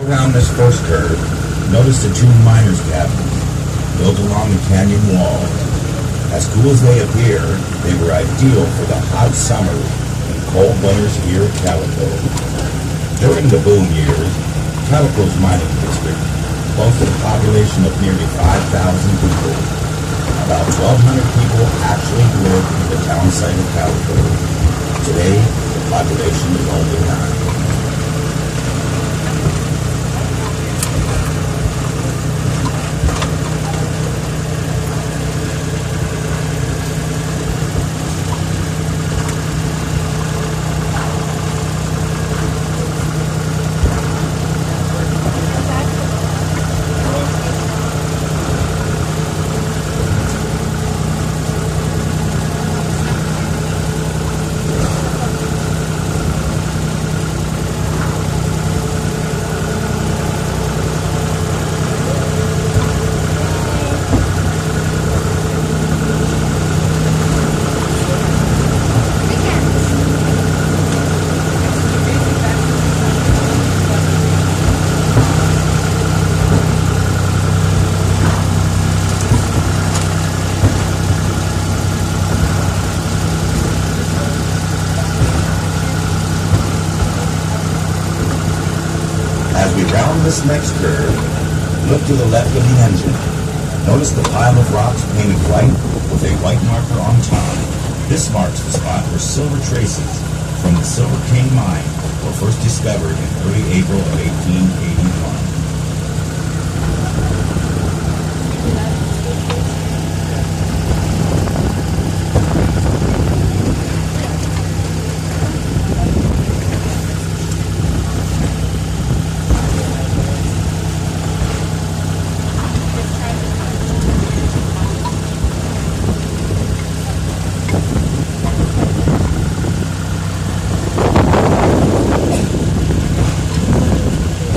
Around this first curve, notice the two miners' cabins built along the canyon wall. As cool as they appear, they were ideal for the hot summers and cold winters here at Calico. During the boom years, Calico's mining district boasted a population of nearly 5,000 people. About 1,200 people actually lived in the town site of Calico. Today, the population is only 9. As we round this next curve, look to the left of the engine. Notice the pile of rocks painted white with a white marker on top. This marks the spot where silver traces from the Silver King mine were first discovered in early April of 1881.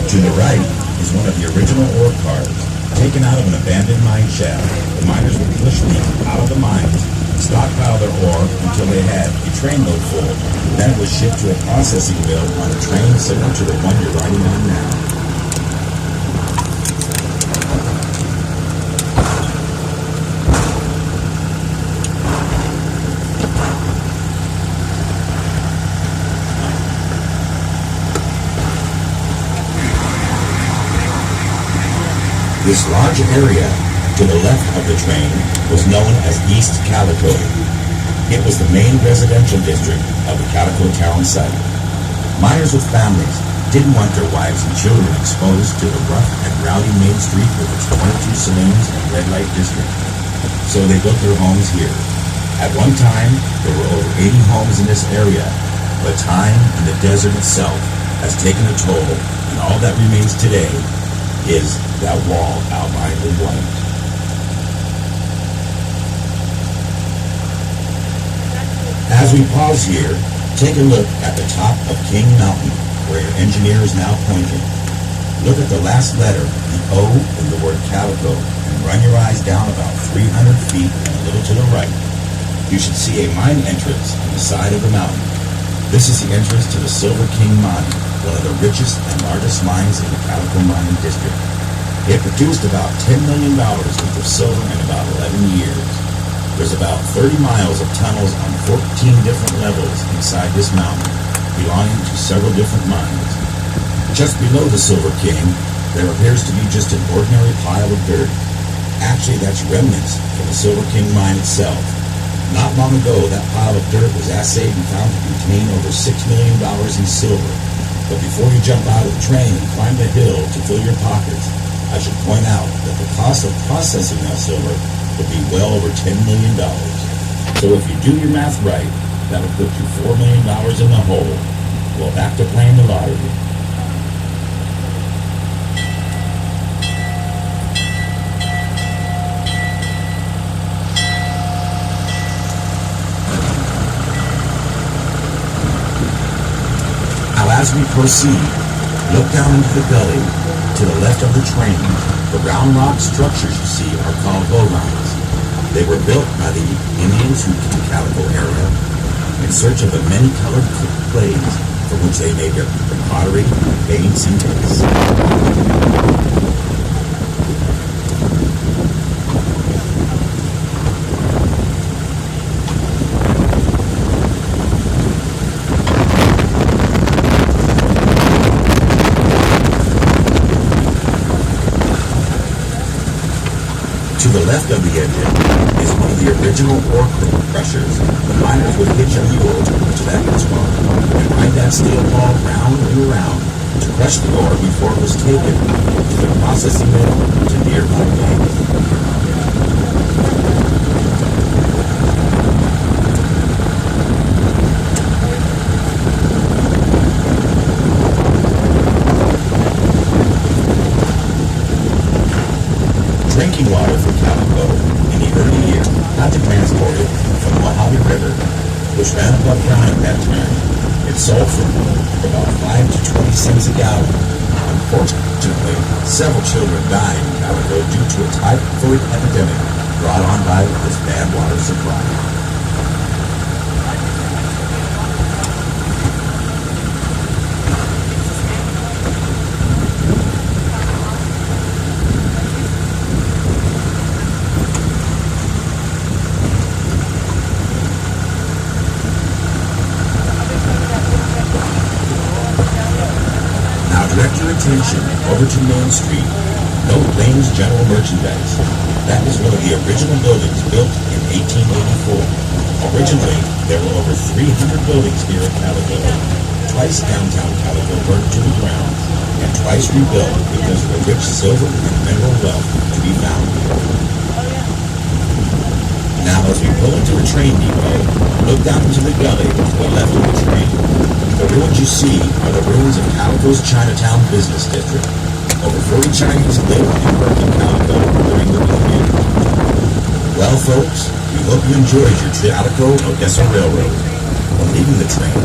To the right is one of the original ore cars, taken out of an abandoned mine shaft. The miners would push these out of the mines and stockpile their ore until they had a trainload full. Then it was shipped to a processing mill on a train similar to the one you're riding on now. This large area to the left of the train was known as East Calico. It was the main residential district of the Calico town site. Miners with families didn't want their wives and children exposed to the rough and rowdy main street with its 22 saloons and red light district. So they built their homes here. At one time, there were over 80 homes in this area, but time and the desert itself has taken a toll, and all that remains today is that wall outlined in white. As we pause here, take a look at the top of King Mountain, where your engineer is now pointing. Look at the last letter, the O in the word Calico, and run your eyes down about 300 feet and a little to the right. You should see a mine entrance on the side of the mountain. This is the entrance to the Silver King mine, one of the richest and largest mines in the Calico mining district. It produced about $10 million worth of silver in about 11 years. There's about 30 miles of tunnels on 14 different levels inside this mountain, belonging to several different mines. Just below the Silver King, there appears to be just an ordinary pile of dirt. Actually, that's remnants from the Silver King mine itself. Not long ago, that pile of dirt was assayed and found to contain over $6 million in silver. But before you jump out of the train and climb the hill to fill your pockets, I should point out that the cost of processing that silver would be well over $10 million. So if you do your math right, that would put you $4 million in the hole. Well, back to playing the lottery. As we proceed, look down into the gully to the left of the train. The round rock structures you see are called bogans. They were built by the Indians who came to the Calico area in search of the many-colored clays from which they made their pottery, paints, and tints. left of the engine is one of the original ore crushers. The miners would hitch a mule to that spot and ride that steel ball round and around to crush the ore before it was taken to the processing mill to nearby gangs. Drinking water from Calico in the early years had to transport it from the Mojave River, which ran above ground at that time. It sold for about 5 to 20 cents a gallon. Unfortunately, several children died in Calico due to a typhoid epidemic brought on by this bad water supply. Direct your attention over to Main Street. Note Lane's General Merchandise. That was one of the original buildings built in 1884. Originally, there were over 300 buildings here in Calico. Twice downtown Calico burned to the ground, and twice rebuilt because of the rich silver and mineral wealth to be found here. Now, as we pull into a train depot, look down into the gully to the left of the train. The ruins you see are the ruins of Calico's Chinatown business district. Over 40 Chinese lived and worked in Calico during the period. Well, folks, we hope you enjoyed your trip to Calico Odessa Railroad. When leaving the train,